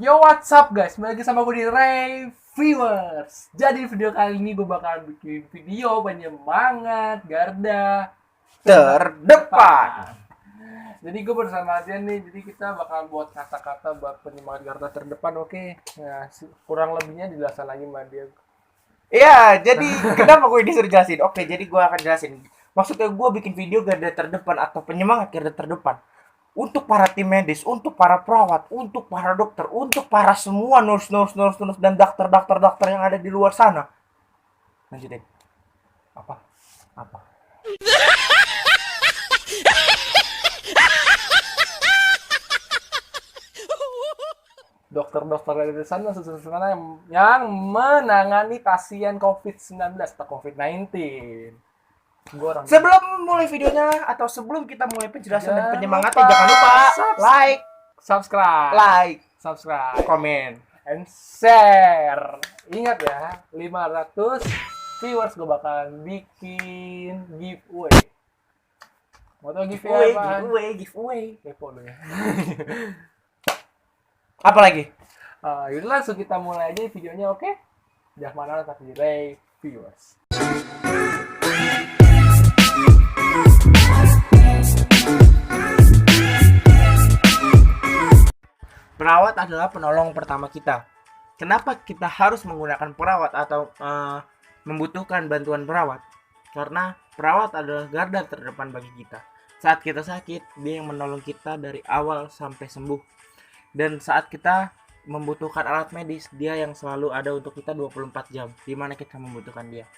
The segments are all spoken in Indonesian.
Yo, what's up guys? Balik lagi sama gue di Reviewers. Jadi video kali ini gue bakal bikin video penyemangat Garda terdepan. Jadi gue bersama dia nih. Jadi kita bakal buat kata-kata buat penyemangat Garda terdepan. Oke. Nah, kurang lebihnya dijelasin lagi sama dia. Iya, jadi kenapa gue disuruh jelasin? Oke, jadi gue akan jelasin. Maksudnya gue bikin video garda terdepan atau penyemangat garda terdepan untuk para tim medis, untuk para perawat, untuk para dokter, untuk para semua nurse dan dokter yang ada di luar sana. Lanjutin. Apa? Dokter-dokter dari sana yang menangani pasien COVID-19 atau COVID-19. Sebelum mulai videonya atau sebelum kita mulai penjelasan dan penyemangatnya, lupa jangan lupa subscribe, komen, and share. Ingat ya, 500 viewers gue bakal bikin giveaway. Mau tau giveaway apa? Giveaway. Kepo lu ya. Apa lagi? Yaudah langsung kita mulai aja videonya, oke? Jangan mana tapi Reviewers. Perawat adalah penolong pertama kita. Kenapa kita harus menggunakan perawat atau membutuhkan bantuan perawat? Karena perawat adalah garda terdepan bagi kita. Saat kita sakit, dia yang menolong kita dari awal sampai sembuh. Dan saat kita membutuhkan alat medis, dia yang selalu ada untuk kita 24 jam, di mana kita membutuhkan dia.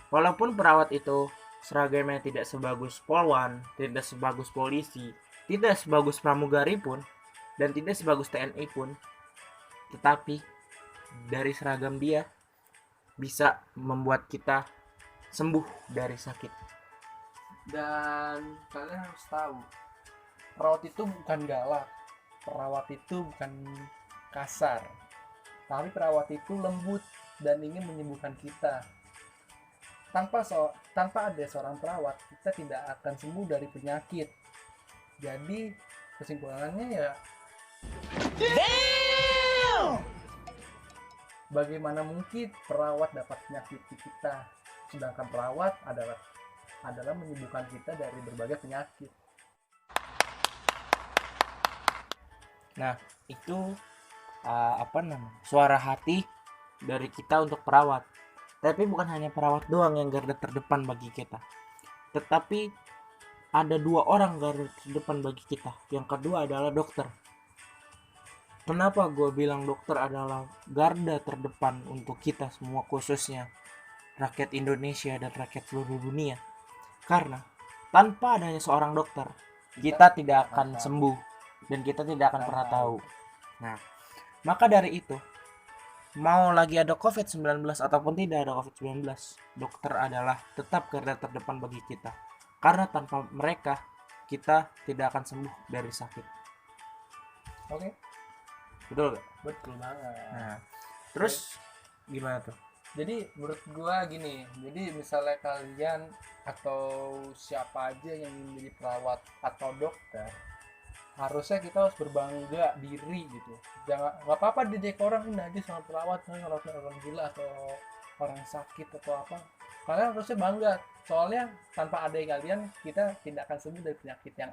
Walaupun perawat itu seragamnya tidak sebagus polwan, tidak sebagus polisi, tidak sebagus pramugari pun, dan tidak sebagus TNI pun, tetapi dari seragam dia bisa membuat kita sembuh dari sakit. Dan kalian harus tahu, perawat itu bukan galak, perawat itu bukan kasar, tapi perawat itu lembut dan ingin menyembuhkan kita. Tanpa ada seorang perawat, kita tidak akan sembuh dari penyakit. Jadi kesimpulannya ya, bagaimana mungkin perawat dapat menyakiti kita, sedangkan perawat adalah menyembuhkan kita dari berbagai penyakit. Nah, itu suara hati dari kita untuk perawat. Tapi bukan hanya perawat doang yang garda terdepan bagi kita, tetapi ada 2 orang garda terdepan bagi kita. Yang kedua adalah dokter. Kenapa gue bilang dokter adalah garda terdepan untuk kita semua, khususnya rakyat Indonesia dan rakyat seluruh dunia? Karena tanpa adanya seorang dokter, kita tidak akan sembuh dan kita tidak akan pernah tahu. Nah, maka dari itu, mau lagi ada COVID-19 ataupun tidak ada COVID-19, dokter adalah tetap garda terdepan bagi kita. Karena tanpa mereka, kita tidak akan sembuh dari sakit. Oke? Betul gak? Betul banget. Nah, terus gimana tuh? Jadi menurut gua gini, jadi misalnya kalian atau siapa aja yang ingin menjadi perawat atau dokter, harusnya kita harus berbangga diri gitu. Nggak apa-apa didik orang ini aja sama perawat, orang gila atau orang sakit atau apa. Kalian harusnya bangga, soalnya tanpa ada kalian, kita tidak akan sembuh dari penyakit yang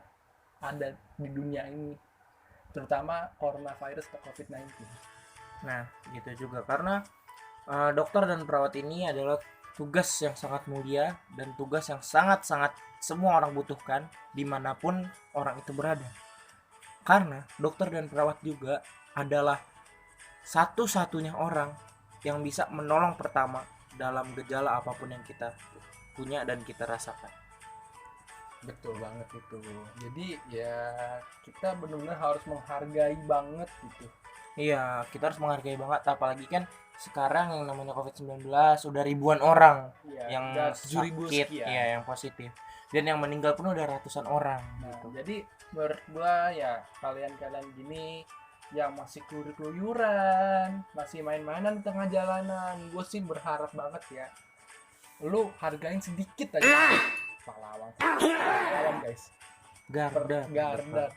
ada di dunia ini, terutama coronavirus atau COVID-19. Nah, gitu juga karena dokter dan perawat ini adalah tugas yang sangat mulia dan tugas yang sangat-sangat semua orang butuhkan dimanapun orang itu berada. Karena dokter dan perawat juga adalah satu-satunya orang yang bisa menolong pertama dalam gejala apapun yang kita punya dan kita rasakan. Betul banget itu. Jadi ya kita benar-benar harus menghargai banget gitu. Iya, kita harus menghargai banget, apalagi kan sekarang yang namanya COVID-19 udah ribuan orang yang sakit, ya, yang positif. Dan yang meninggal pun udah ratusan orang. Nah, gitu. Jadi menurut gua ya kalian gini yang masih keluyuran, masih main-mainan di tengah jalanan, gue sih berharap banget ya, lu hargain sedikit aja pahlawan guys. Garda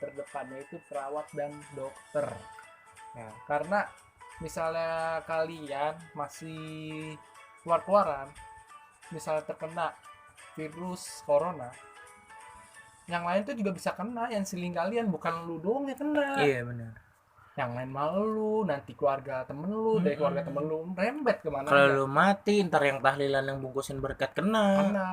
terdepannya itu perawat dan dokter. Ya. Karena misalnya kalian masih keluar-keluaran, misalnya terkena virus corona, yang lain tuh juga bisa kena, yang seling kalian, bukan lu doang yang kena. Iya benar. Yang lain malu lu, nanti keluarga temen lu, dari keluarga temen lu rembet kemana Kalau aja. lu mati, ntar yang tahlilan yang bungkusin berkat kena. Kena.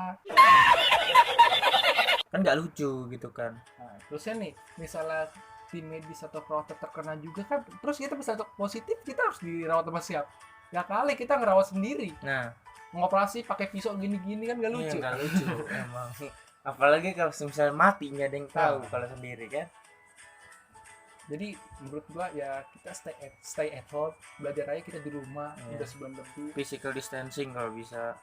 Kan nggak lucu gitu kan. Nah, terusnya nih, misalnya tim medis atau perawat terkena juga kan, terus kita bisa positif, kita harus dirawat sama siapa? Ya kali kita ngerawat sendiri, Nah, ngoperasi pakai pisau gini-gini kan gak lucu. iya, nggak lucu emang. Apalagi kalau misalnya mati nggak ada yang tahu Nah. kalau sendiri kan. Jadi menurut gua ya kita stay at home, belajar aja kita di rumah. Iya. Udah sebulan lebih. Physical distancing kalau bisa.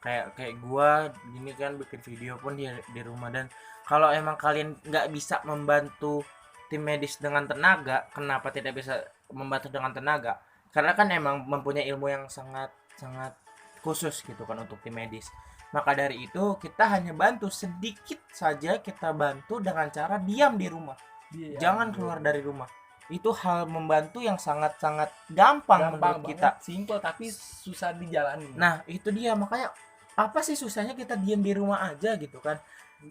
Kayak gua gini kan bikin video pun di rumah. Dan kalau emang kalian nggak bisa membantu tim medis dengan tenaga, kenapa tidak bisa membantu dengan tenaga? Karena kan emang mempunyai ilmu yang sangat sangat khusus gitu kan untuk tim medis. Maka dari itu kita hanya bantu sedikit saja, kita bantu dengan cara diam di rumah. Iya, Jangan iya. keluar dari rumah. Itu hal membantu yang sangat-sangat gampang menurut Gampang kita. banget, simple tapi susah dijalani. Nah, itu dia, makanya apa sih susahnya kita diam di rumah aja gitu kan?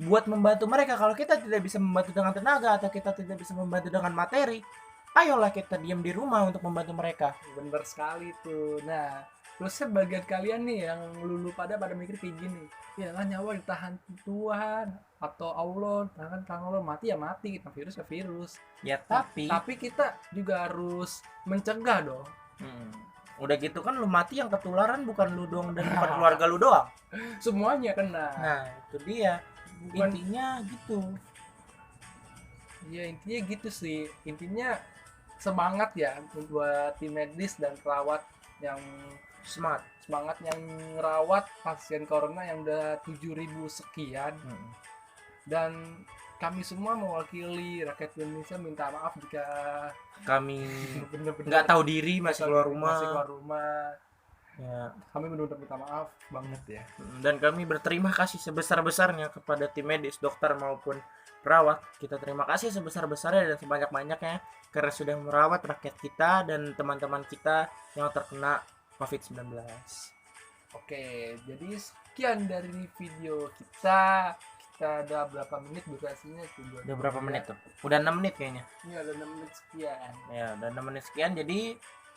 Buat membantu mereka. Kalau kita tidak bisa membantu dengan tenaga atau kita tidak bisa membantu dengan materi, ayolah kita diam di rumah untuk membantu mereka. Bener sekali tuh. Nah, terusnya bagian kalian nih yang lulu pada mikir kayak gini. Ya kan nyawa ditahan Tuhan atau Allah, tangan Allah, mati ya mati, virus ya virus. Ya tapi kita juga harus mencegah dong. udah gitu kan lu mati yang ketularan bukan lu doang dan bukan keluarga lu doang. Semuanya kena. Nah, itu dia. Bukan- Intinya gitu. Ya intinya gitu sih. Intinya semangat ya buat tim medis dan perawat yang semangat yang ngerawat pasien corona yang udah 7.000 sekian. Dan kami semua mewakili rakyat Indonesia minta maaf jika Kami bener-bener nggak tahu diri masih keluar masih rumah. keluar rumah. Ya. Kami benar-benar minta maaf banget ya. Dan kami berterima kasih sebesar-besarnya kepada tim medis, dokter maupun perawat. Kita terima kasih sebesar-besarnya dan sebanyak-banyaknya karena sudah merawat rakyat kita dan teman-teman kita yang terkena COVID-19. Oke, jadi sekian dari video kita. Kita ada berapa menit durasinya? Udah berapa menit tuh? Udah 6 menit kayaknya. Ini ada 6 menit sekian. Ya, udah 6 menit sekian. Jadi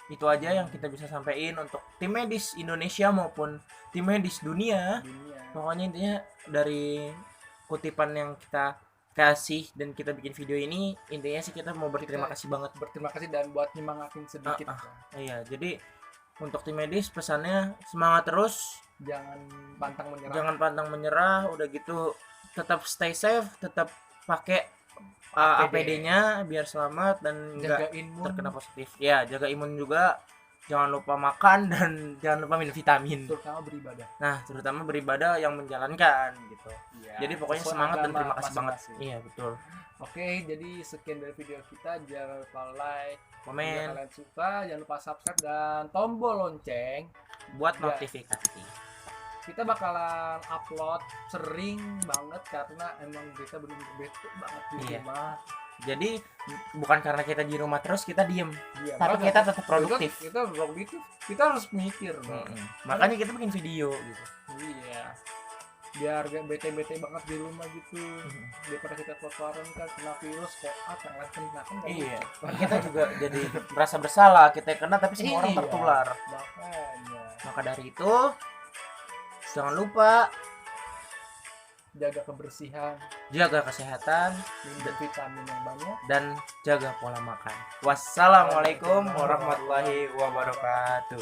itu aja yang kita bisa sampaikan untuk tim medis Indonesia maupun tim medis dunia. Pokoknya intinya dari kutipan yang kita kasih dan kita bikin video ini, intinya sih kita mau berterima kasih banget. Berterima kasih dan buat nyemangatin sedikit. Iya, jadi untuk tim medis pesannya semangat terus, Jangan pantang menyerah. jangan pantang menyerah. Udah gitu tetap stay safe, tetap pakai APD-nya biar selamat dan jaga enggak imun. terkena positif. Ya, jaga imun juga. Jangan lupa makan dan jangan lupa minum vitamin. Terutama beribadah. Nah, terutama beribadah yang menjalankan gitu. Ya, Jadi pokoknya sesuai semangat dan agama terima kasih banget. masing-masing. Iya, betul. Oke, jadi sekian dari video kita. Jangan lupa like, jika Komen kalian suka, jangan lupa subscribe dan tombol lonceng. buat Ya. notifikasi. Kita bakalan upload sering banget karena emang kita bener-bener bete banget di Iya. rumah. Jadi bukan karena kita di rumah terus kita diem, Iya, tapi makanya kita tetap produktif. Kita produktif. Kita harus mikir dong. Makanya kita bikin video gitu. Iya. Biar gak bete-bete banget di rumah gitu. Daripada kita keluaran kan kena virus kok yang lain kena kan gak Iya. lucu. Kita juga jadi merasa bersalah kita kena tapi semua orang Iya. tertular. Makanya Maka dari itu jangan lupa jaga kebersihan, jaga kesehatan minum vitamin yang banyak. dan jaga pola makan. Wassalamualaikum warahmatullahi wabarakatuh.